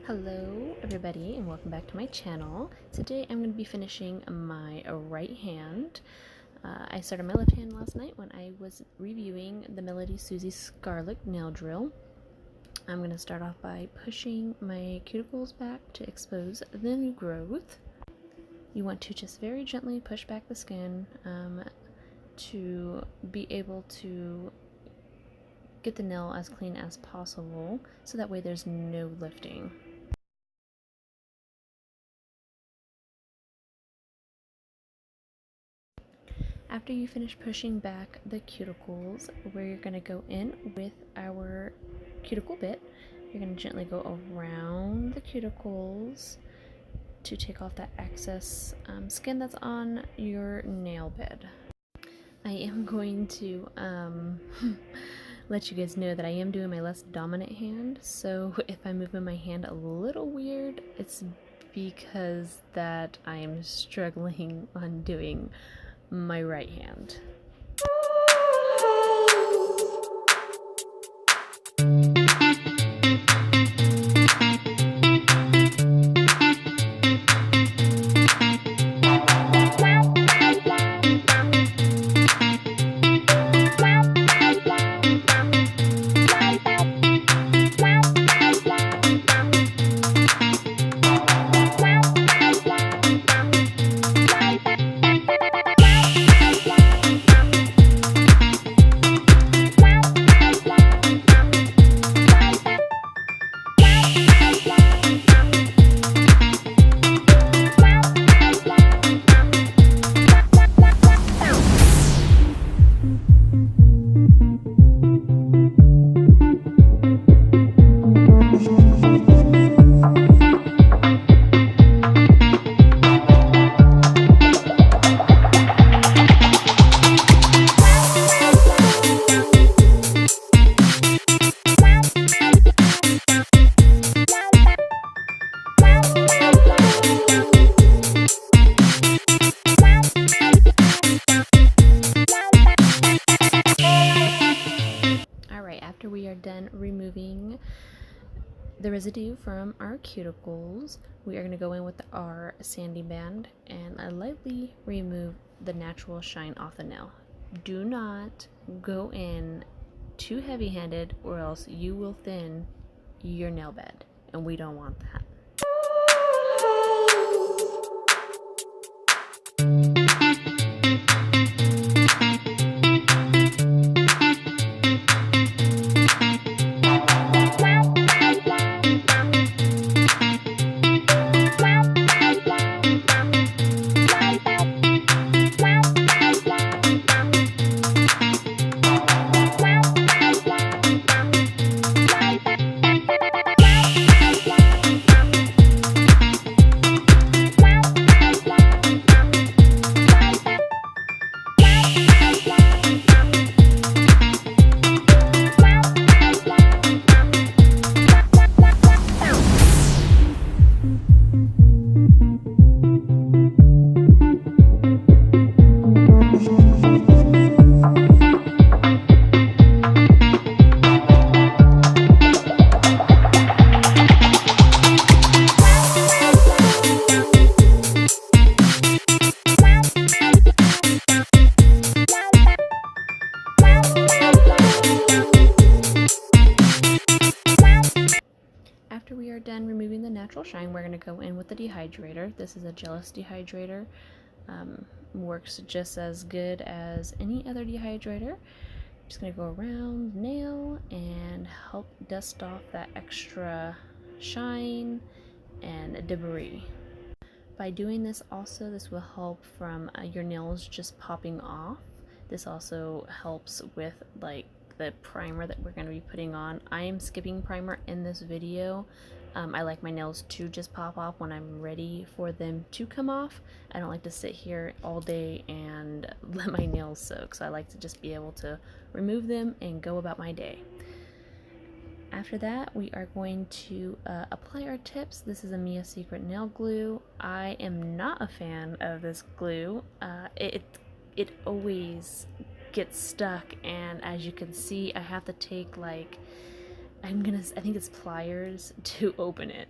Hello everybody and welcome back to my channel. Today I'm going to be finishing my right hand. I started my left hand last night when I was reviewing the MelodySusie Scarlet nail drill. I'm going to start off by pushing my cuticles back to expose the new growth. You want to just very gently push back the skin to be able to get the nail as clean as possible, so that way there's no lifting. After you finish pushing back the cuticles, we're going to go in with our cuticle bit. You're going to gently go around the cuticles to take off that excess skin that's on your nail bed. I am going to let you guys know that I am doing my less dominant hand, so if I'm moving my hand a little weird, it's because that I am struggling on doing my right hand. After we are done removing the residue from our cuticles, we are going to go in with our sanding band and lightly remove the natural shine off the nail. Do not go in too heavy-handed or else you will thin your nail bed, and we don't want that. After we are done removing the natural shine, we're going to go in with the dehydrator. This is a Gelish dehydrator. Works just as good as any other dehydrator. I'm just going to go around the nail and help dust off that extra shine and debris. By doing this also, this will help from your nails just popping off. This also helps with like the primer that we're going to be putting on. I am skipping primer in this video. I like my nails to just pop off when I'm ready for them to come off. I don't like to sit here all day and let my nails soak, so I like to just be able to remove them and go about my day. After that, we are going to apply our tips. This is a Mia Secret nail glue. I am not a fan of this glue. It always gets stuck, and as you can see, I have to take like I think it's pliers to open it.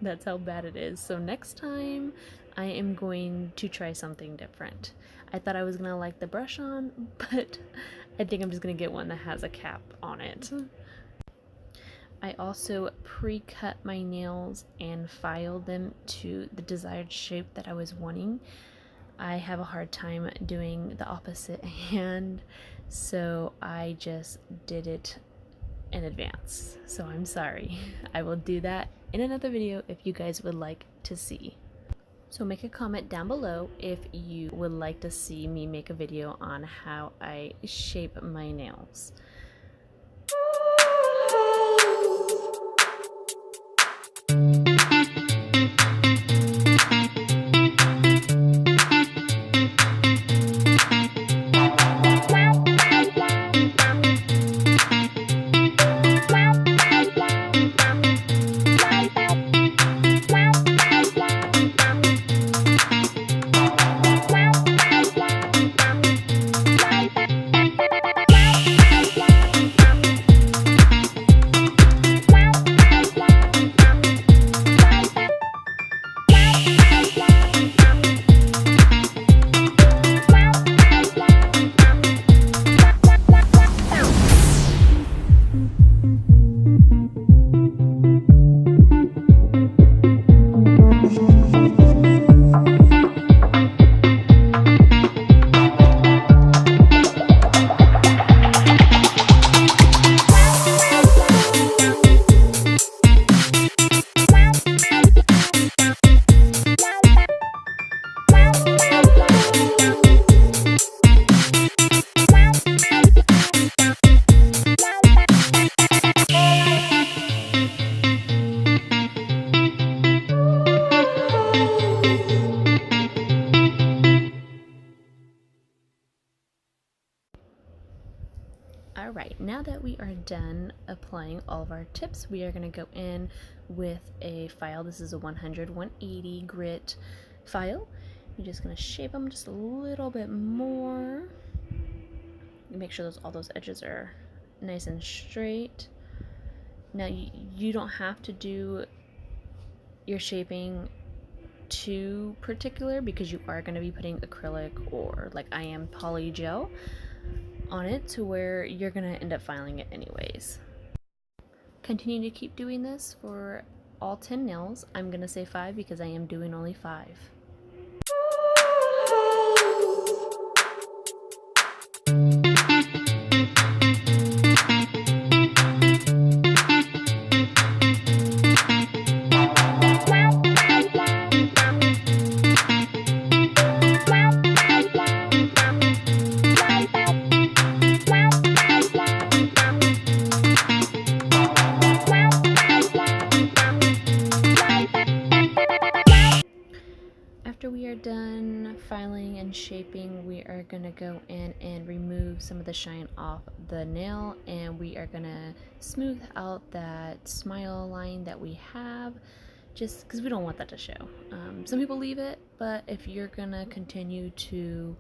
That's how bad it is. So next time I am going to try something different. I thought I was gonna like the brush on, but I think I'm just gonna get one that has a cap on it. I also pre-cut my nails and filed them to the desired shape that I was wanting. I have a hard time doing the opposite hand, so I just did it in advance. So I'm sorry. I will do that in another video if you guys would like to see. So make a comment down below if you would like to see me make a video on how I shape my nails. Alright, now that we are done applying all of our tips, we are going to go in with a file. This is a 180 grit file. You're just going to shape them just a little bit more. Make sure all those edges are nice and straight. Now you don't have to do your shaping too particular because you are going to be putting acrylic or, like I am, polygel on it, to where you're gonna end up filing it anyways. Continue to keep doing this for all 10 nails. I'm gonna say 5 because I am doing only 5. After we are done filing and shaping, we are going to go in and remove some of the shine off the nail, and we are going to smooth out that smile line that we have, just because we don't want that to show. Some people leave it, but if you're going to continue to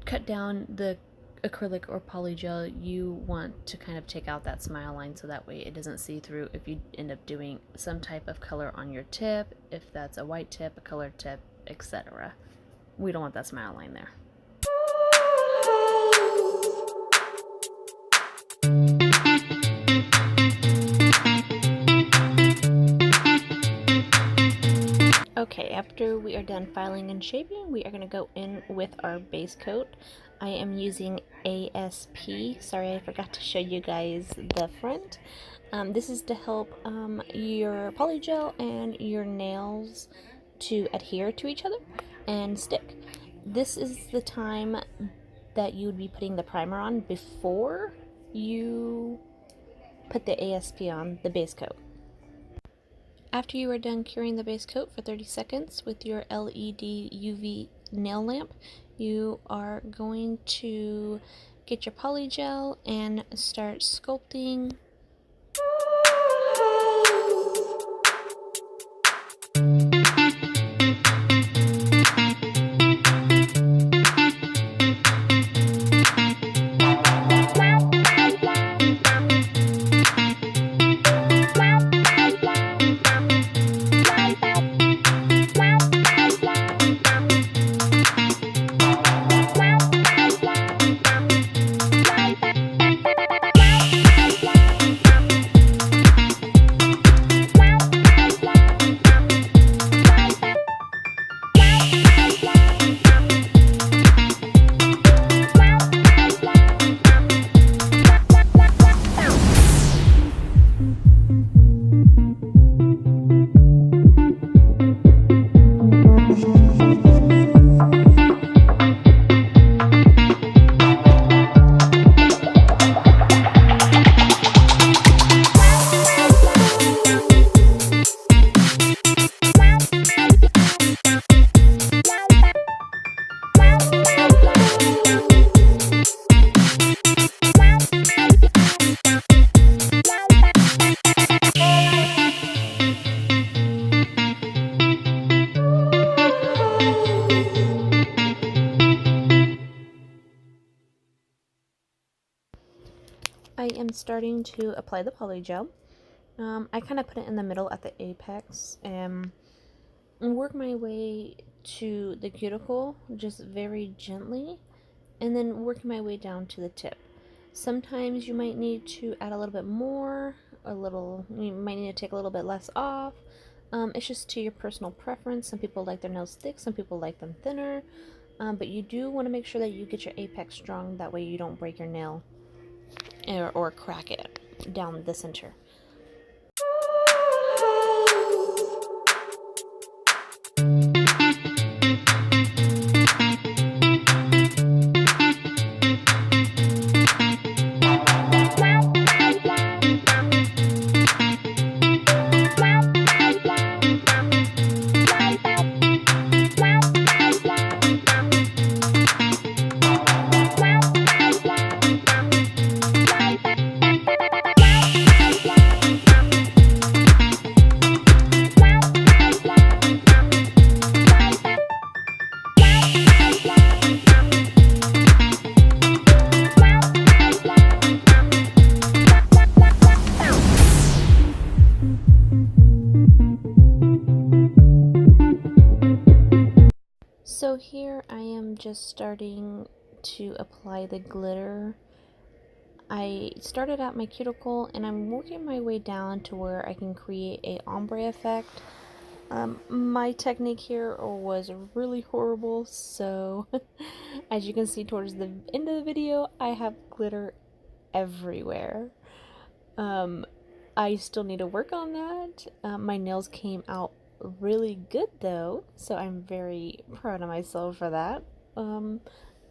cut down the acrylic or polygel, you want to kind of take out that smile line so that way it doesn't see through if you end up doing some type of color on your tip, if that's a white tip, a colored tip, etc. We don't want that smile line there. Okay, after we are done filing and shaping, we are going to go in with our base coat. I am using ASP. Sorry, I forgot to show you guys the front. This is to help your polygel and your nails to adhere to each other and stick. This is the time that you would be putting the primer on before you put the ASP on, the base coat. After you are done curing the base coat for 30 seconds with your LED UV nail lamp, you are going to get your polygel and start sculpting. starting to apply the polygel. I kind of put it in the middle at the apex and work my way to the cuticle just very gently, and then work my way down to the tip. Sometimes you might need to add a little bit more, you might need to take a little bit less off. It's just to your personal preference. Some people like their nails thick, some people like them thinner, but you do want to make sure that you get your apex strong, that way you don't break your nail or crack it down the center. So here I am just starting to apply the glitter. I started at my cuticle and I'm working my way down to where I can create a ombre effect. My technique here was really horrible, so as you can see towards the end of the video, I have glitter everywhere. I still need to work on that. My nails came out really good though, so I'm very proud of myself for that,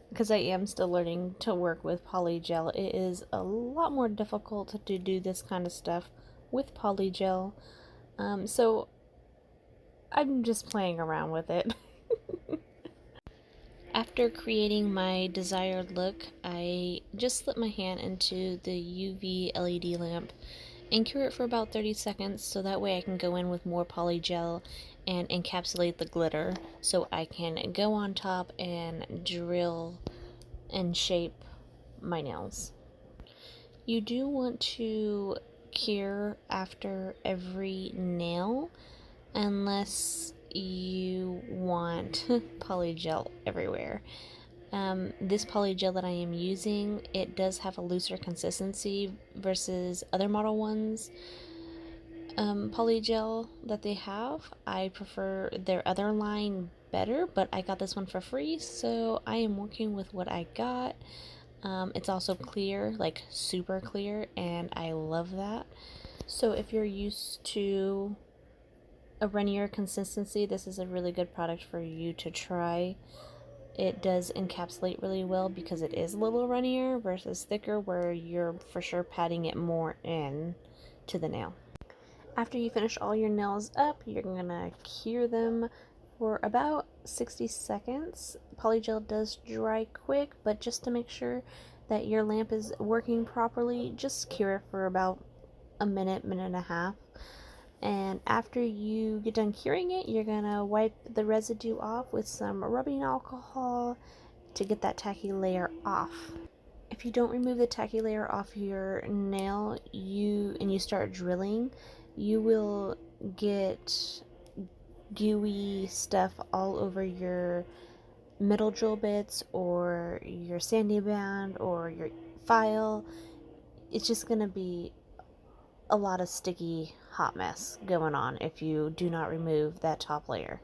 because I am still learning to work with polygel. It is a lot more difficult to do this kind of stuff with polygel, so I'm just playing around with it. After creating my desired look, I just slip my hand into the UV LED lamp and cure it for about 30 seconds, so that way I can go in with more polygel and encapsulate the glitter, so I can go on top and drill and shape my nails. You do want to cure after every nail unless you want polygel everywhere. This polygel that I am using, it does have a looser consistency versus other Modelones polygel that they have. I prefer their other line better, but I got this one for free, so I am working with what I got. It's also clear, like super clear, and I love that. So if you're used to a runnier consistency, this is a really good product for you to try. It does encapsulate really well because it is a little runnier versus thicker, where you're for sure patting it more in to the nail. After you finish all your nails up, you're gonna cure them for about 60 seconds. Polygel does dry quick, but just to make sure that your lamp is working properly, just cure it for about a minute, minute and a half. And after you get done curing it, you're gonna wipe the residue off with some rubbing alcohol to get that tacky layer off. If you don't remove the tacky layer off your nail and you start drilling, you will get gooey stuff all over your metal drill bits or your sanding band or your file. It's just gonna be a lot of sticky hot mess going on if you do not remove that top layer.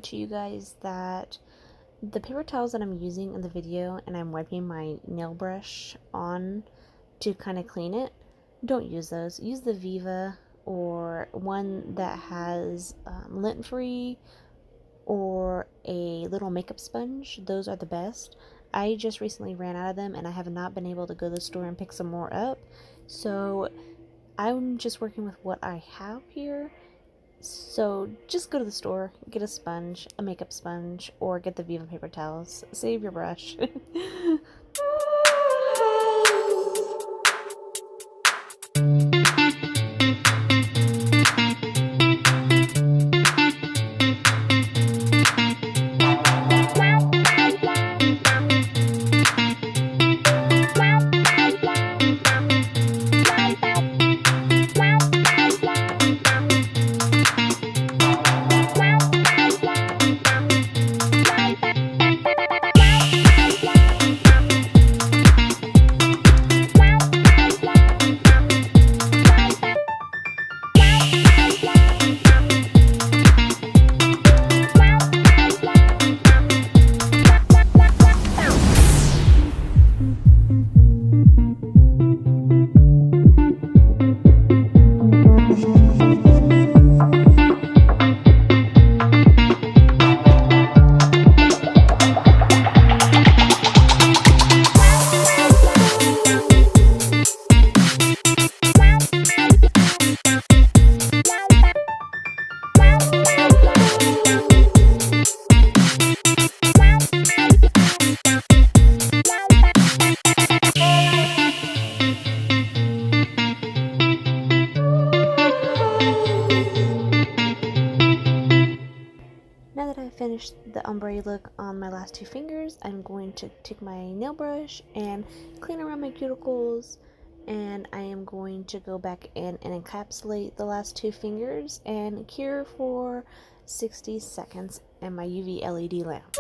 out to you guys that the paper towels that I'm using in the video and I'm wiping my nail brush on to kind of clean it, don't use those. Use the Viva or one that has lint free or a little makeup sponge. Those are the best. I just recently ran out of them and I have not been able to go to the store and pick some more up. So I'm just working with what I have here. So just go to the store, get a sponge, a makeup sponge, or get the Viva paper towels. Save your brush. Now that I've finished the ombre look on my last two fingers, I'm going to take my nail brush and clean around my cuticles, and I am going to go back in and encapsulate the last two fingers and cure for 60 seconds in my UV LED lamp.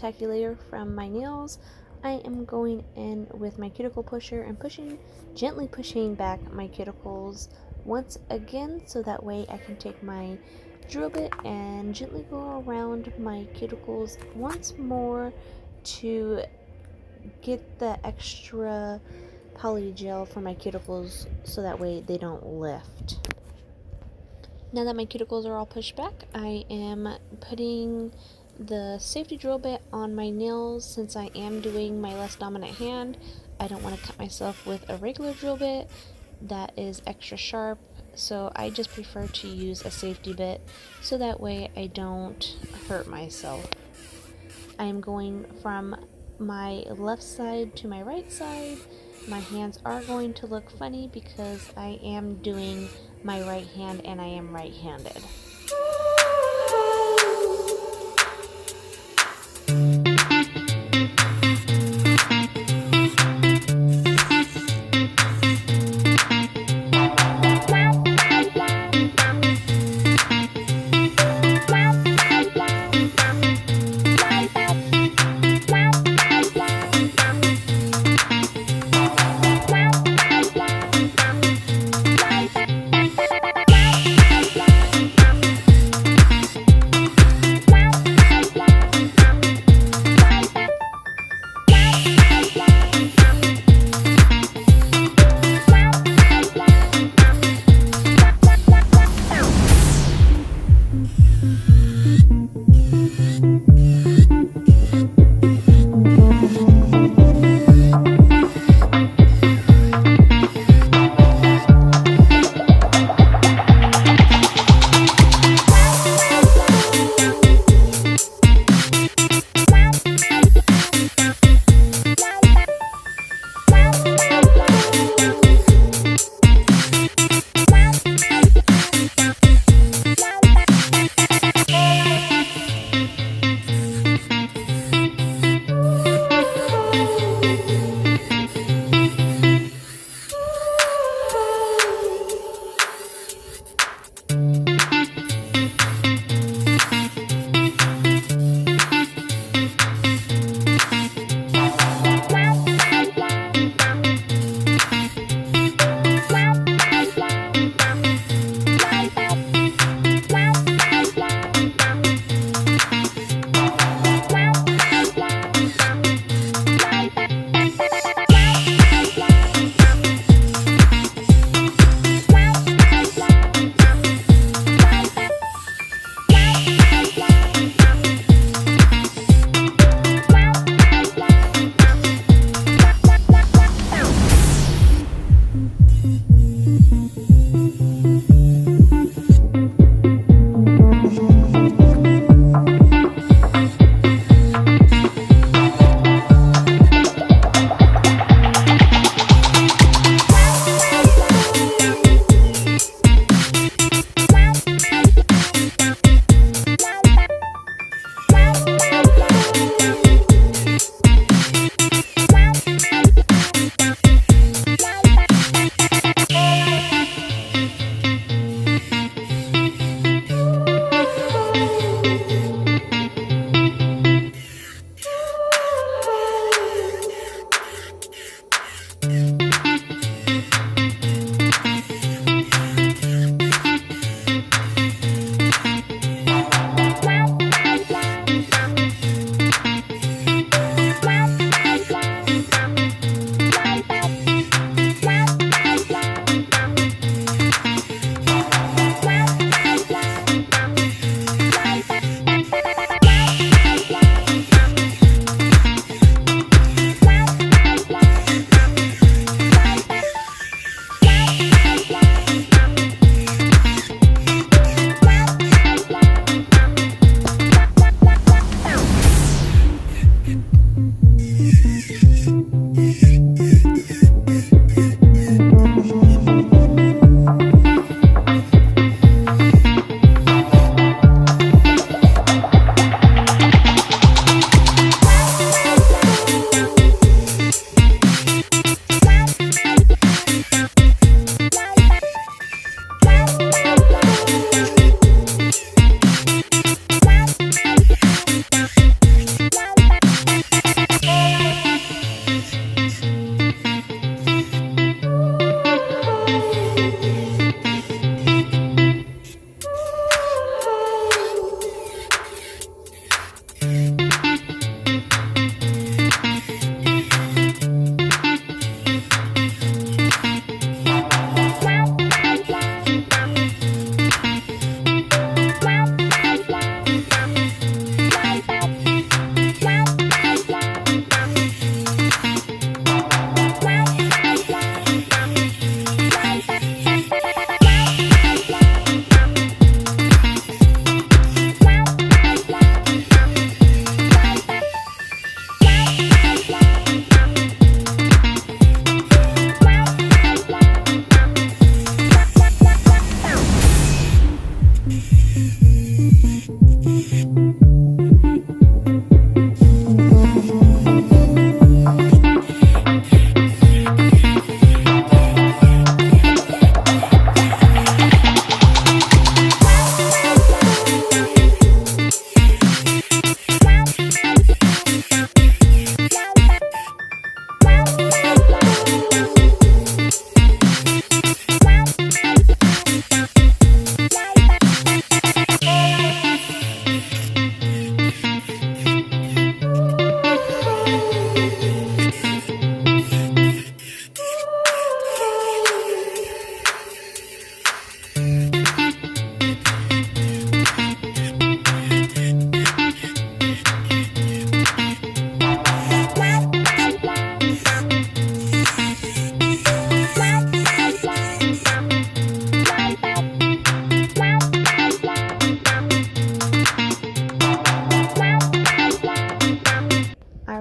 spectaculator from my nails, I am going in with my cuticle pusher and gently pushing back my cuticles once again, so that way I can take my drill bit and gently go around my cuticles once more to get the extra polygel for my cuticles so that way they don't lift. Now that my cuticles are all pushed back, I am putting the safety drill bit on my nails. Since I am doing my less dominant hand, I don't want to cut myself with a regular drill bit that is extra sharp, so I just prefer to use a safety bit so that way I don't hurt myself. I am going from my left side to my right side. My hands are going to look funny because I am doing my right hand and I am right-handed.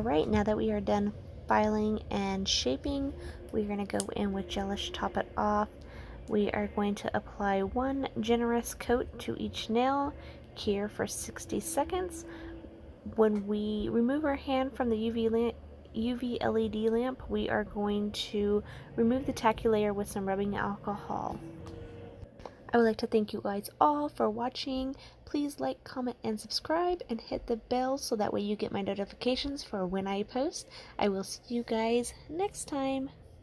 Alright, now that we are done filing and shaping, we're going to go in with Gelish Top It Off. We are going to apply one generous coat to each nail, cure for 60 seconds. When we remove our hand from the UV LED lamp, we are going to remove the tacky layer with some rubbing alcohol. I would like to thank you guys all for watching. Please like, comment, and subscribe, and hit the bell so that way you get my notifications for when I post. I will see you guys next time.